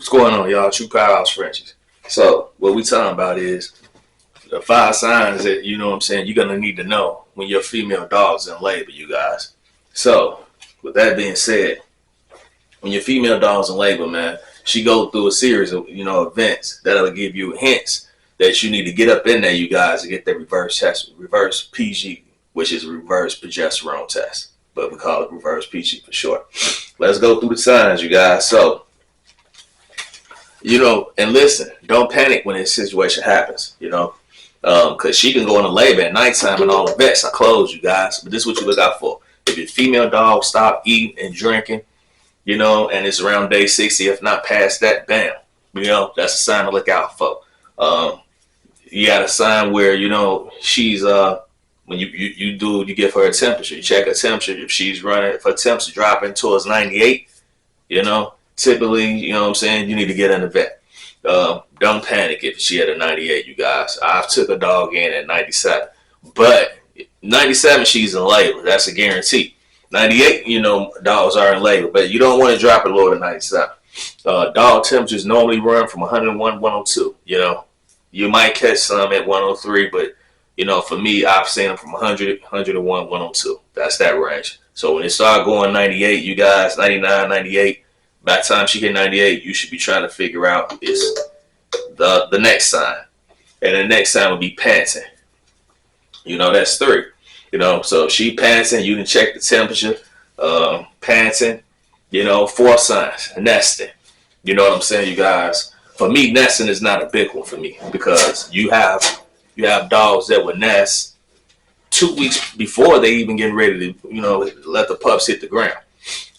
What's going on, y'all? True Powerhouse Frenchies. So, what we talking about is the 5 signs that, you know what I'm saying, you're going to need to know when your female dog's in labor, you guys. So, with that being said, when your female dog's in labor, man, she go through a series of, events that'll give you hints that you need to get up in there, you guys, to get the reverse test, reverse PG, which is reverse progesterone test. But we call it reverse PG for short. Let's go through the signs, you guys. So, and listen, don't panic when this situation happens, because she can go into labor at nighttime and all the vets are closed, you guys. But this is what you look out for. If your female dog stop eating and drinking, and it's around day 60, if not past that, bam, that's a sign to look out for. You got a sign where, she's, when you give her a temperature, you check her temperature. If she's running, if her temperature dropping towards 98, typically, you need to get in the vet. Don't panic if she at a 98, you guys. I've took a dog in at 97, but 97, she's in labor. That's a guarantee. 98, dogs are in labor, but you don't want to drop it lower than 97. Dog temperatures normally run from 101, 102. You might catch some at 103, but for me, I've seen them from 100, 101, 102. That's that range. So when it start going 98, you guys, 99, 98, by the time she get 98, you should be trying to figure out is the next sign. And the next sign would be panting. That's 3. So if she panting, you can check the temperature, panting, 4 signs, nesting. You know what I'm saying, you guys? For me, nesting is not a big one for me because you have dogs that would nest 2 weeks before they even getting ready to, let the pups hit the ground.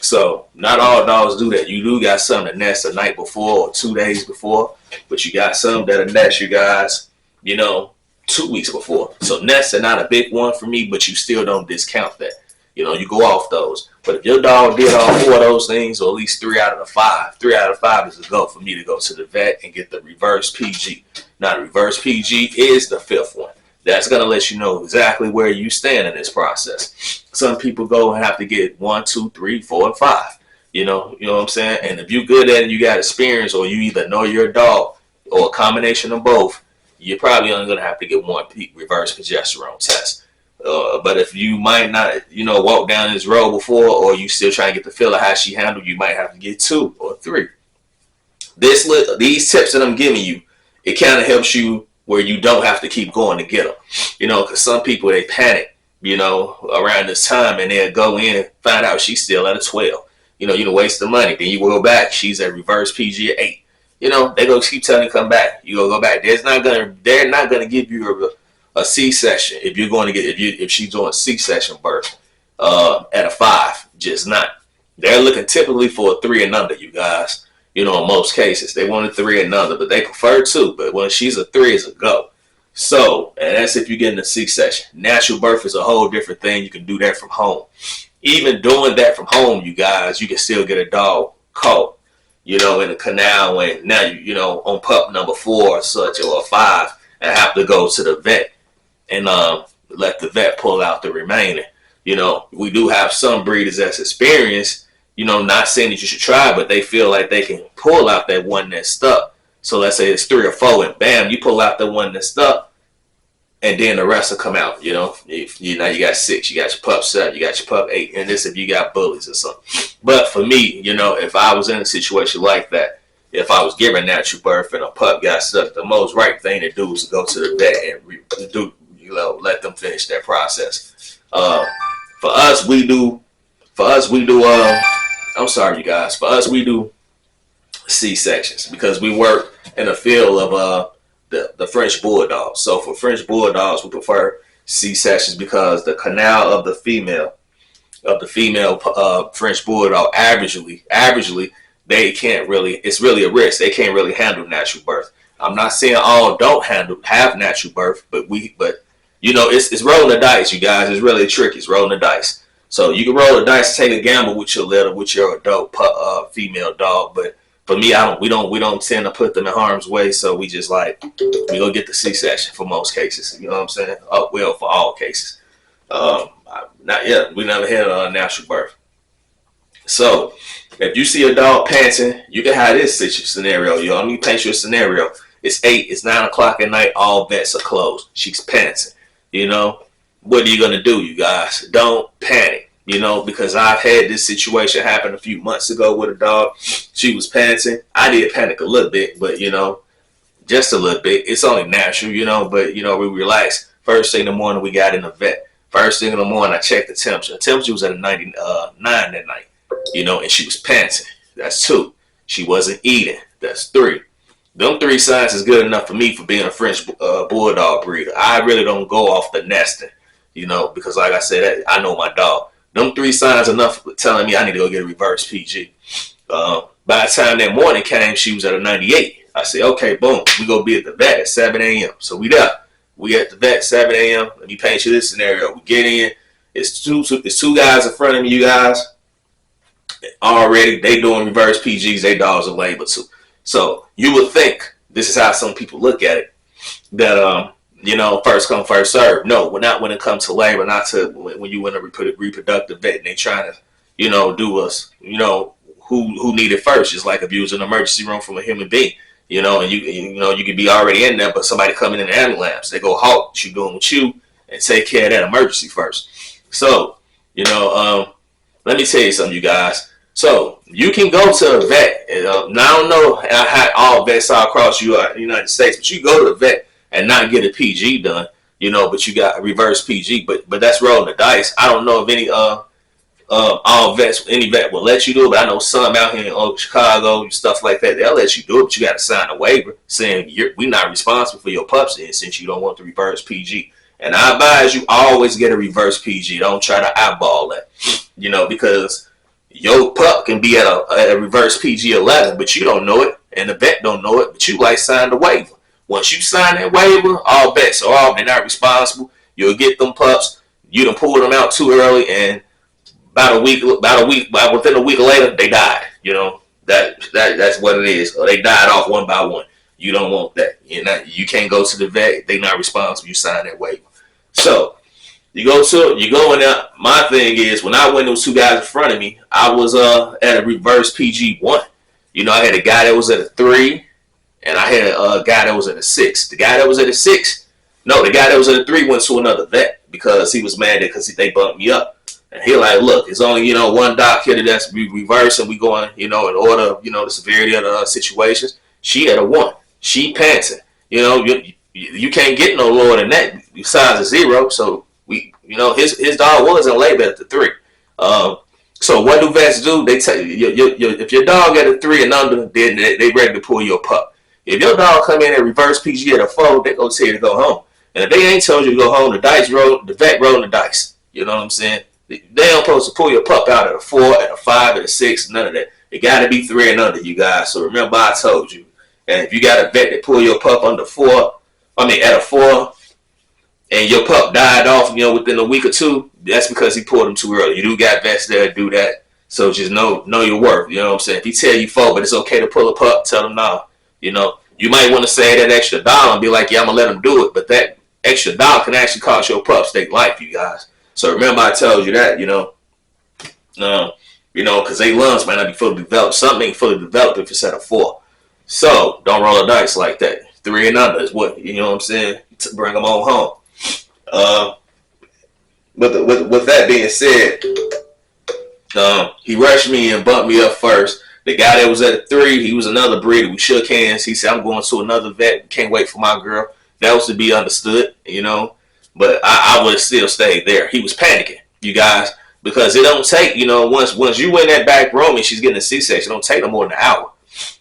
So not all dogs do that. You do got some that nest the night before or 2 days before, but you got some that'll nest, you guys, 2 weeks before. So nests are not a big one for me, but you still don't discount that. You go off those. But if your dog did all 4 of those things, or at least 3 out of the 5, 3 out of 5 is a go for me to go to the vet and get the reverse PG. Now, the reverse PG is the 5th one. That's going to let you know exactly where you stand in this process. Some people go and have to get 1, 2, 3, 4, and 5. You know what I'm saying? And if you're good at it, you got experience, or you either know your dog or a combination of both, you're probably only going to have to get 1 reverse progesterone test. But if you might not, walk down this road before, or you still trying to get the feel of how she handled, you might have to get 2 or 3. These tips that I'm giving you, it kind of helps you where you don't have to keep going to get them. Because some people, they panic, around this time, and they'll go in and find out she's still at a 12. You waste the money. Then you will go back, she's at reverse PG at 8. They go keep telling you come back. You go back. They're not gonna give you a C-section if you're going to get if she's doing C-section birth at a 5. Just not. They're looking typically for a 3 and under, you guys. In most cases, they want a 3 and under, but they prefer 2. But when she's a 3, it's a go. So, and that's if you're getting a C-section. Natural birth is a whole different thing. You can do that from home. Even doing that from home, you guys, you can still get a dog caught, in a canal, and now on pup number 4 or such, or a 5, and have to go to the vet and let the vet pull out the remaining. We do have some breeders that's experienced. Not saying that you should try, but they feel like they can pull out that one that's stuck. So let's say it's 3 or 4, and bam, you pull out the one that's stuck, and then the rest will come out. If now you got 6, you got your pup 7, you got your pup 8, and this if you got bullies or something. But for me, if I was in a situation like that, if I was giving natural birth and a pup got stuck, the most right thing to do is to go to the vet and let them finish their process. For us, we do. I'm sorry, you guys. For us, we do C-sections because we work in the field of the French Bulldogs. So for French Bulldogs, we prefer C-sections because the canal of the female French Bulldog, averagely, they can't really. It's really a risk. They can't really handle natural birth. I'm not saying all don't have natural birth, but it's rolling the dice, you guys. It's really tricky. It's rolling the dice. So you can roll the dice, take a gamble with your adult female dog. But for me, we don't tend to put them in harm's way. So we just we go get the C-section for most cases. You know what I'm saying? Well, for all cases. Not yet. We never had a natural birth. So if you see a dog panting, you can have this scenario. You know, let me paint you a scenario. It's 8, it's 9 o'clock at night, all vets are closed. She's panting. You know, what are you gonna do, you guys? Don't panic. You know, because I've had this situation happen a few months ago with a dog. She was panting. I did panic a little bit, but you know, just a little bit. It's only natural, you know, but you know, we relaxed. First thing in the morning, we got in the vet. First thing in the morning, I checked the temperature. The temperature was at a 99 that night, you know, and she was panting. That's 2. She wasn't eating. That's 3. Them 3 signs is good enough for me for being a French bulldog breeder. I really don't go off the nesting, you know, because like I said, I know my dog. Them 3 signs enough telling me I need to go get a reverse PG. By the time that morning came, she was at a 98. I said, okay, boom, we go be at the vet at 7 a.m. So we there. We at the vet 7 a.m. Let me paint you this scenario. We get in. It's two guys in front of me, you guys. Already, they doing reverse PGs. They dogs are labeled too. So you would think, this is how some people look at it, that you know, first come, first serve. No, we're not when it comes to labor, not to when you win a reproductive vet and they trying to, you know, do us, you know, who need it first. It's like if you was in an emergency room from a human being. You know, and you know, you could be already in there, but somebody coming in the ambulance, they go halt you doing with you and take care of that emergency first. So, you know, let me tell you something, you guys. So you can go to a vet. And, now I don't know how all vets are across the United States, but you go to a vet and not get a PG done, you know, but you got a reverse PG. But that's rolling the dice. I don't know if any all vets, any vet will let you do it, but I know some out here in Chicago, stuff like that, they'll let you do it, but you got to sign a waiver saying we're not responsible for your pups then, since you don't want the reverse PG. And I advise you always get a reverse PG. Don't try to eyeball that, you know, because your pup can be at a reverse PG 11, but you don't know it, and the vet don't know it, but you like signed the waiver. Once you sign that waiver, all vets are off. They're not responsible. You'll get them pups. You done pulled them out too early, and within a week later, they died. You know, that's what it is. Or they died off one by one. You don't want that. You can't go to the vet. They not responsible. You sign that waiver. So you go in there. My thing is, when I went those 2 guys in front of me, I was at a reverse PG 1. You know, I had a guy that was at a 3, and I had a guy that was at a 6. The guy that was at a 6, no, the guy that was at a 3 went to another vet because he was mad because they bumped me up. And he like, look, it's only, you know, one doc here that's reverse, and we going, you know, in order, you know, the severity of the situations. She had a 1. She panting. You know, you can't get no lower than that besides a 0. So you know, his dog was in labor at the 3. So what do vets do? They tell you, if your dog at a 3 and under, then they ready to pull your pup. If your dog come in and reverse PG at a 4, they gonna tell you to go home. And if they ain't told you to go home, the vet rolling the dice. You know what I'm saying? They don't supposed to pull your pup out at a 4, at a 5, at a 6, none of that. It got to be 3 and under, you guys. So remember, I told you. And if you got a vet that pull your pup at a 4, and your pup died off, you know, within a week or 2, that's because he pulled him too early. You do got vets that do that. So just know your worth. You know what I'm saying? If he tell you 4, but it's okay to pull a pup, tell him no. You know, you might want to say that extra $1 and be like, yeah, I'm going to let him do it. But that extra $1 can actually cost your pup state life, you guys. So remember, I told you that, you know, because they lungs might not be fully developed. Something ain't fully developed if it's at a 4. So don't roll a dice like that. 3 and under is what, you know what I'm saying, to bring them on home. With that being said, he rushed me and bumped me up first. The guy that was at a 3, he was another breeder. We shook hands. He said, I'm going to another vet. Can't wait for my girl. That was to be understood, you know. But I would have still stayed there. He was panicking, you guys, because it don't take, you know, once you in that back room and she's getting a C-section, it don't take no more than an hour.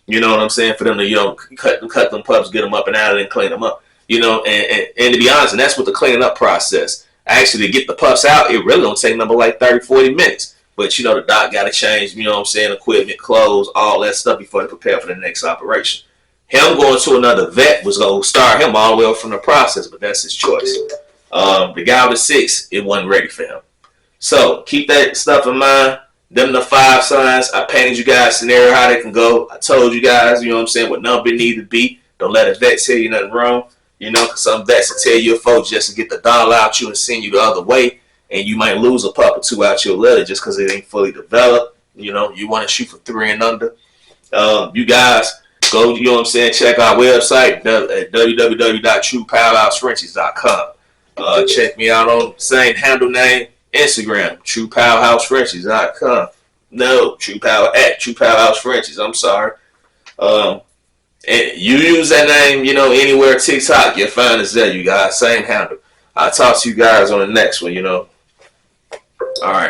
You know what I'm saying? For them to, you know, cut them pups, get them up and out, and then clean them up. You know, and to be honest, and that's what the cleaning up process. Actually, to get the pups out, it really don't take number like 30, 40 minutes. But, you know, the doc got to change, you know what I'm saying, equipment, clothes, all that stuff before they prepare for the next operation. Him going to another vet was going to start him all the way up from the process, but that's his choice. The guy with 6, it wasn't ready for him. So keep that stuff in mind. Them the 5 signs. I painted you guys scenario how they can go. I told you guys, you know what I'm saying, what number it need to be. Don't let a vet tell you nothing wrong. You know, because some vets will tell your folks just to get the dollar out you and send you the other way. And you might lose a pup or 2 out your litter just because it ain't fully developed. You know, you want to shoot for 3 and under. You guys go, you know what I'm saying, check our website at www.truepowerhousefrenchies.com. Check me out on same handle name, Instagram, truepowerhousefrenchies.com. No, True Powerhouse Frenchies. I'm sorry. And you use that name, you know, anywhere TikTok, you'll find us there, you guys. Same handle. I'll talk to you guys on the next one, you know. All right.